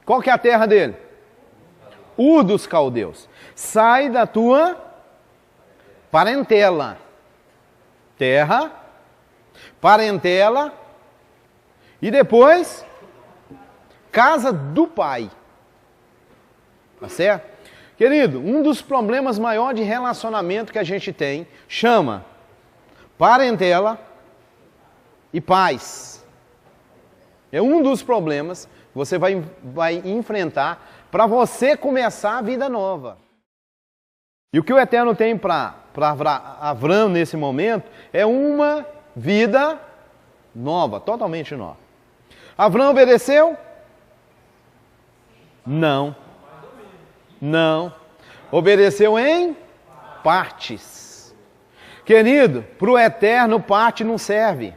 Qual que é a terra dele? Ur dos caldeus. Sai da tua parentela. Terra, parentela e depois casa do pai. Tá certo? Querido, um dos problemas maiores de relacionamento que a gente tem chama parentela e pais. É um dos problemas que você vai enfrentar para você começar a vida nova. E o que o Eterno tem para Avram nesse momento é uma vida nova, totalmente nova. Avram obedeceu? Não. Não. Obedeceu em partes. Querido, para o Eterno parte não serve.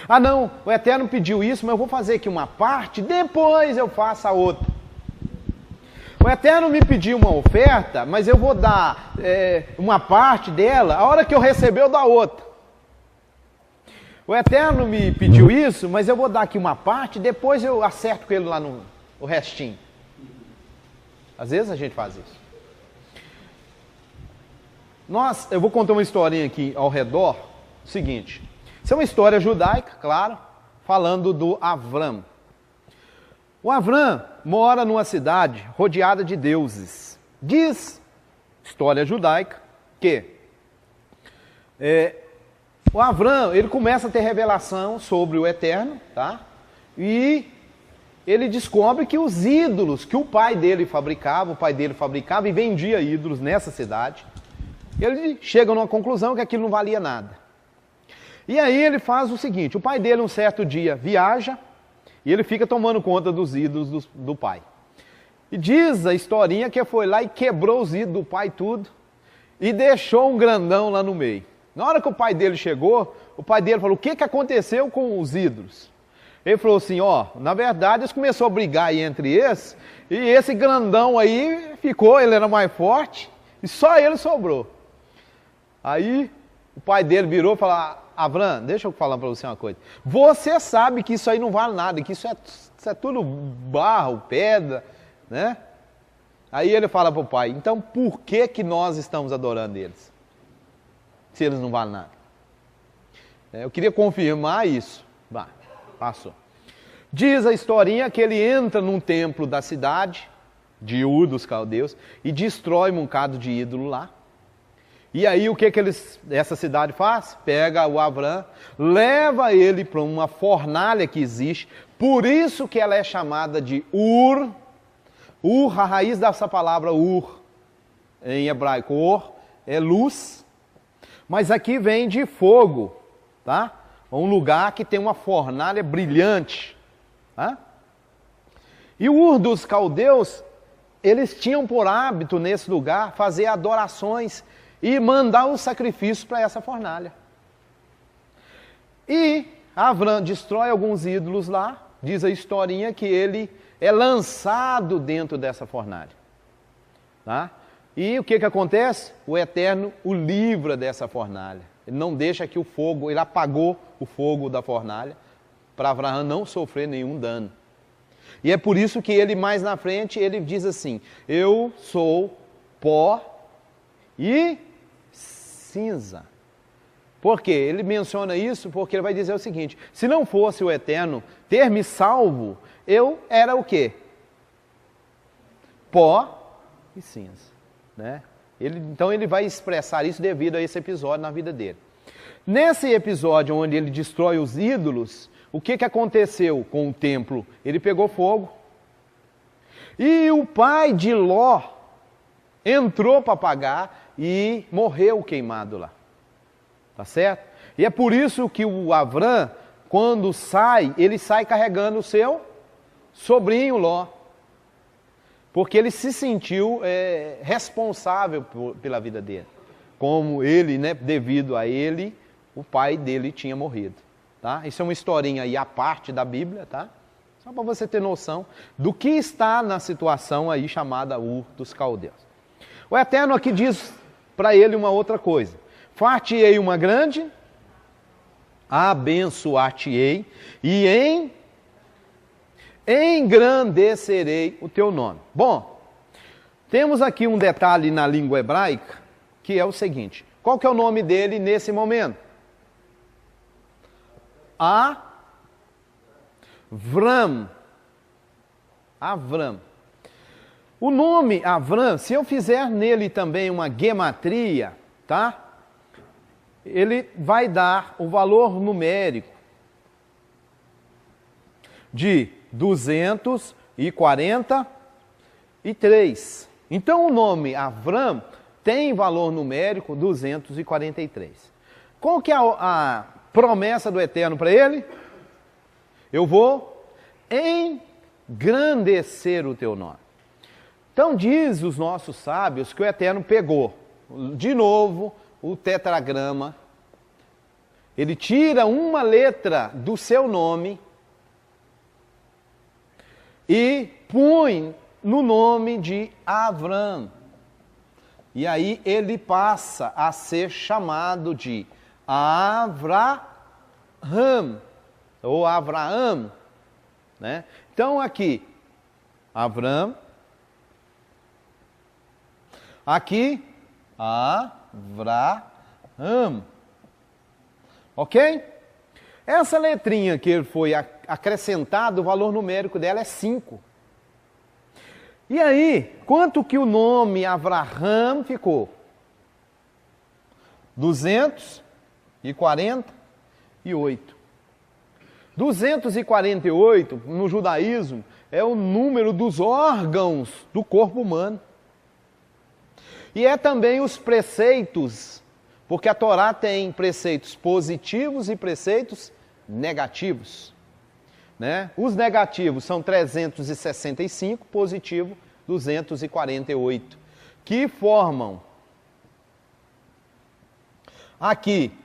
Ah não, o Eterno pediu isso, mas eu vou fazer aqui uma parte, depois eu faço a outra. O Eterno me pediu uma oferta, mas eu vou dar uma parte dela, a hora que eu receber eu dou a outra. O Eterno me pediu isso, mas eu vou dar aqui uma parte, depois eu acerto com ele lá o restinho. Às vezes a gente faz isso. Eu vou contar uma historinha aqui ao redor, o seguinte. Isso é uma história judaica, claro, falando do Avram. O Avram mora numa cidade rodeada de deuses. Diz, história judaica, que o Avram, ele começa a ter revelação sobre o Eterno, tá? E ele descobre que os ídolos que o pai dele fabricava e vendia ídolos nessa cidade, ele chega numa conclusão que aquilo não valia nada. E aí ele faz o seguinte, o pai dele um certo dia viaja e ele fica tomando conta dos ídolos do pai. E diz a historinha que foi lá e quebrou os ídolos do pai tudo e deixou um grandão lá no meio. Na hora que o pai dele chegou, o pai dele falou, o que aconteceu com os ídolos? Ele falou assim, na verdade eles começaram a brigar aí entre eles, e esse grandão aí ficou, ele era mais forte, e só ele sobrou. Aí o pai dele virou e falou, Avram, deixa eu falar para você uma coisa, você sabe que isso aí não vale nada, que isso é tudo barro, pedra, né? Aí ele fala para o pai, então por que nós estamos adorando eles? Se eles não valem nada. Eu queria confirmar isso. Passou. Diz a historinha que ele entra num templo da cidade, de Ur dos caldeus, e destrói um bocado de ídolo lá. E aí o que essa cidade faz? Pega o Avram, leva ele para uma fornalha que existe, por isso que ela é chamada de Ur. Ur, a raiz dessa palavra Ur, em hebraico, Or, é luz, mas aqui vem de fogo, tá? Um lugar que tem uma fornalha brilhante. Tá? E o Ur dos caldeus, eles tinham por hábito nesse lugar fazer adorações e mandar os sacrifícios para essa fornalha. E Avram destrói alguns ídolos lá, diz a historinha que ele é lançado dentro dessa fornalha. Tá? E o que acontece? O Eterno o livra dessa fornalha. Ele não deixa que o fogo, ele apagou o fogo da fornalha, para Abraão não sofrer nenhum dano. E é por isso que ele, mais na frente, ele diz assim, eu sou pó e cinza. Por quê? Ele menciona isso porque ele vai dizer o seguinte, se não fosse o Eterno ter me salvo, eu era o quê? Pó e cinza, né? Então ele vai expressar isso devido a esse episódio na vida dele. Nesse episódio onde ele destrói os ídolos, o que aconteceu com o templo? Ele pegou fogo. E o pai de Ló entrou para apagar e morreu queimado lá. Tá certo? E é por isso que o Avram, quando sai, ele sai carregando o seu sobrinho Ló. Porque ele se sentiu responsável pela vida dele. Como ele, né, devido a ele, o pai dele tinha morrido. Tá? Isso é uma historinha aí à parte da Bíblia, tá? Só para você ter noção do que está na situação aí chamada Ur dos caldeus. O Eterno aqui diz para ele uma outra coisa. Far-te-ei uma grande, abençoar-te-ei, e em engrandecerei o teu nome. Bom, temos aqui um detalhe na língua hebraica, que é o seguinte. Qual que é o nome dele nesse momento? Avram. Avram. O nome Avram, se eu fizer nele também uma gematria, tá? Ele vai dar o valor numérico de 243. Então o nome Avram tem valor numérico 243. Qual que é a promessa do Eterno para ele? Eu vou engrandecer o teu nome. Então diz os nossos sábios que o Eterno pegou, de novo, o tetragrama, ele tira uma letra do seu nome e põe no nome de Avram. E aí ele passa a ser chamado de Avraham, ou Abraão, né? Então aqui, Avram, aqui, Avraham. Ok? Essa letrinha que foi acrescentada, o valor numérico dela é 5. E aí, quanto que o nome Avraham ficou? 248. 248, no judaísmo, é o número dos órgãos do corpo humano. E é também os preceitos, porque a Torá tem preceitos positivos e preceitos negativos, né? Os negativos são 365, positivo 248, que formam aqui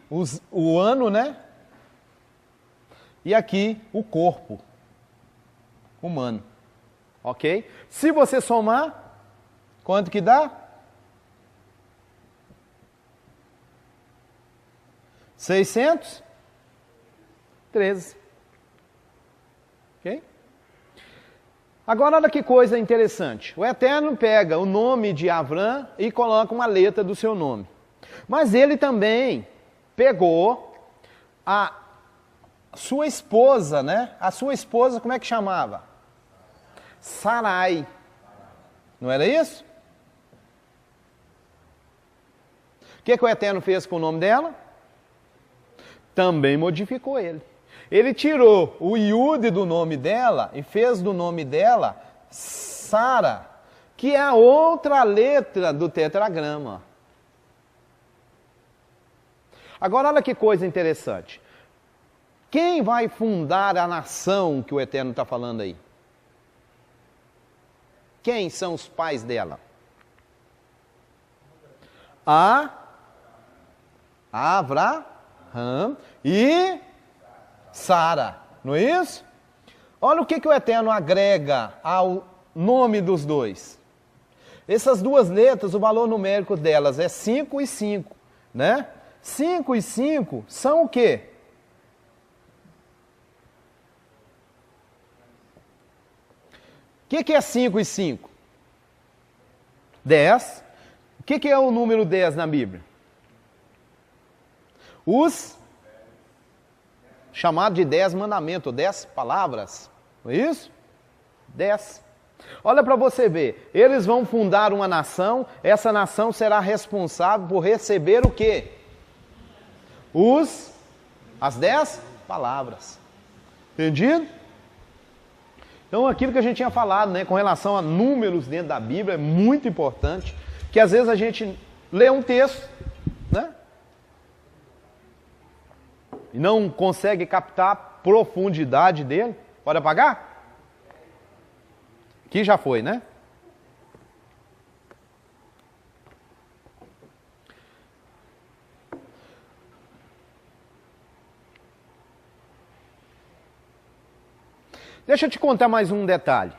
o ano, né? E aqui o corpo humano, ok? Se você somar, quanto que dá? 613. Ok? Agora, olha que coisa interessante. O Eterno pega o nome de Avram e coloca uma letra do seu nome. Mas ele também pegou a sua esposa, né? A sua esposa, como é que chamava? Sarai. Não era isso? O que o Eterno fez com o nome dela? Também modificou ele. Ele tirou o Yud do nome dela e fez do nome dela Sara, que é a outra letra do tetragrama. Agora, olha que coisa interessante. Quem vai fundar a nação que o Eterno está falando aí? Quem são os pais dela? Avraham e Sara, não é isso? Olha o que o Eterno agrega ao nome dos dois. Essas duas letras, o valor numérico delas é 5 e 5, né? 5 e 5 são o quê? O que é 5 e 5? 10. O que é o número 10 na Bíblia? Os chamados de 10 mandamentos, 10 palavras. Não é isso? 10. Olha para você ver. Eles vão fundar uma nação. Essa nação será responsável por receber o quê? As 10 palavras. Entendido? Então, aquilo que a gente tinha falado, né, com relação a números dentro da Bíblia, é muito importante, que às vezes a gente lê um texto, né, e não consegue captar a profundidade dele. Pode apagar? Aqui já foi, né? Deixa eu te contar mais um detalhe.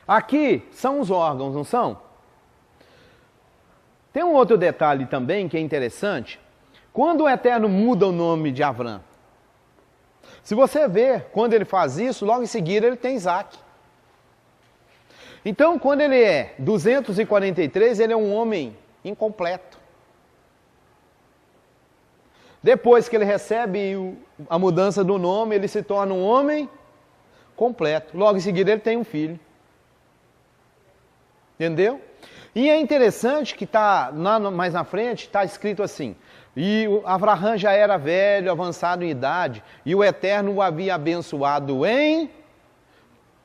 Aqui são os órgãos, não são? Tem um outro detalhe também que é interessante. Quando o Eterno muda o nome de Avram, se você ver, quando ele faz isso, logo em seguida ele tem Isaac. Então, quando ele é 243, ele é um homem incompleto. Depois que ele recebe a mudança do nome, ele se torna um homem completo. Logo em seguida, ele tem um filho. Entendeu? E é interessante que mais na frente, está escrito assim: e Abraão já era velho, avançado em idade, e o Eterno o havia abençoado em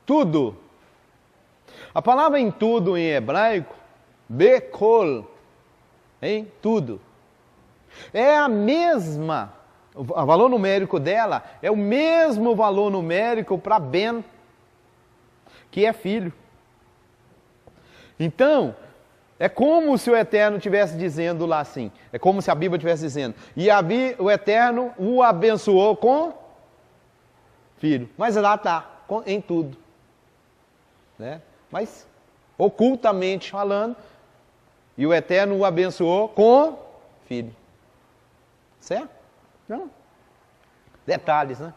tudo. A palavra em tudo em hebraico, bekol, em tudo. É a mesma, o valor numérico dela é o mesmo valor numérico para Ben, que é filho. Então, é como se o Eterno estivesse dizendo lá assim, é como se a Bíblia estivesse dizendo, e o Eterno o abençoou com filho. Mas lá está, em tudo. Né? Mas, ocultamente falando, e o Eterno o abençoou com filho. Certo? Não. Detalhes, né?